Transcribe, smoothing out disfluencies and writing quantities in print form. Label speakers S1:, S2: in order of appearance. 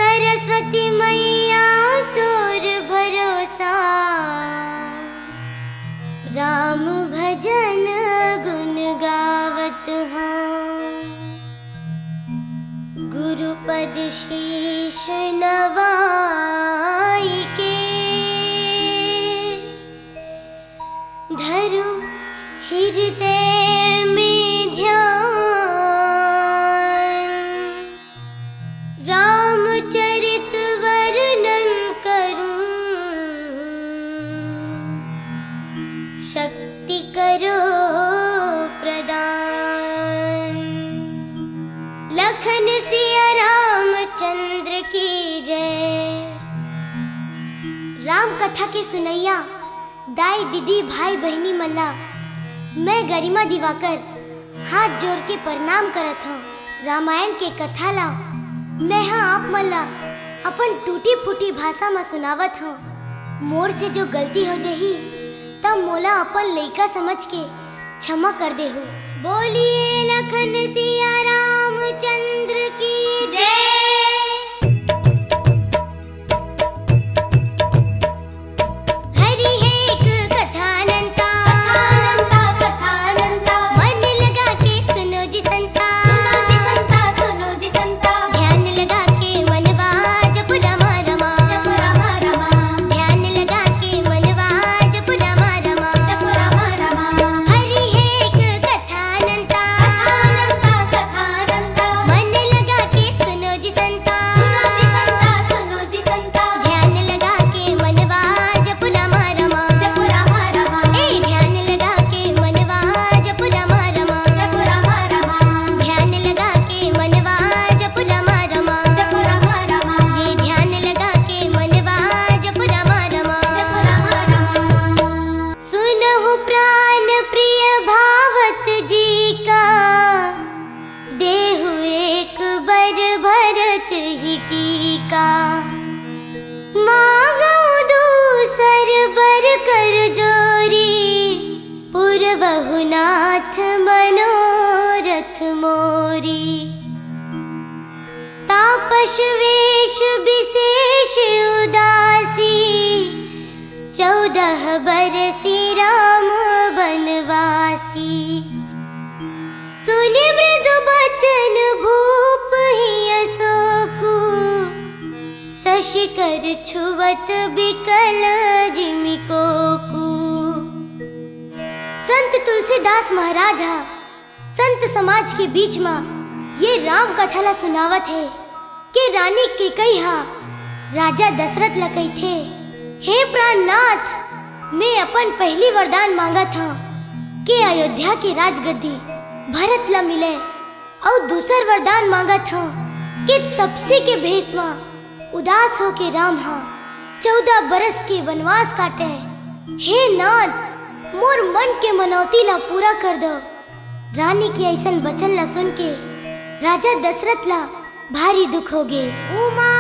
S1: सरस्वती मैया तोर भरोसा, राम भजन गुण गावत हाँ। गुरुपद शीश नवाई के, धरु हृदय में ध्यान। रामचरित वर्णन करूं, शक्ति करो प्रदान। लखन सिया रामचंद्र की जय। राम कथा के सुनैया दाई दीदी भाई बहनी मल्ला, मैं गरिमा दिवाकर हाथ जोड़ के प्रणाम करत हूँ। रामायण के कथा ला मैं हाँ आप मल्ला अपन टूटी फूटी भाषा में सुनावत हूँ। मोर से जो गलती हो जही तब मोला अपन लइका समझ के क्षमा कर दे हो। बोलिए लखन सिया रामचंद्र की जय। बहुनाथ मनोरथ मोरी। तापस वेश विशेष उदासी, 14 बरसी राम बनवासी। सुनि मृदु बचन भूप ही अशोकु, शशि कर छुवत बिकल जिमि कोकु। संत तुलसीदास महाराज हा संत समाज के बीच में ये राम कथा ला सुनावत है कि रानी कैकेयी हा राजा दशरथ ला कही थे, हे प्राणनाथ मैं अपन पहली वरदान मांगा था कि अयोध्या की राजगद्दी भरत ला मिले, और दूसर वरदान मांगा था कि तपसी के भेष में उदास हो के राम हा 14 बरस के वनवास काटे। हे नाथ मोर मन के मनौती ला पूरा कर दो। रानी की ऐसन वचन ला सुन के राजा दशरथ ला भारी दुख हो गए। उमा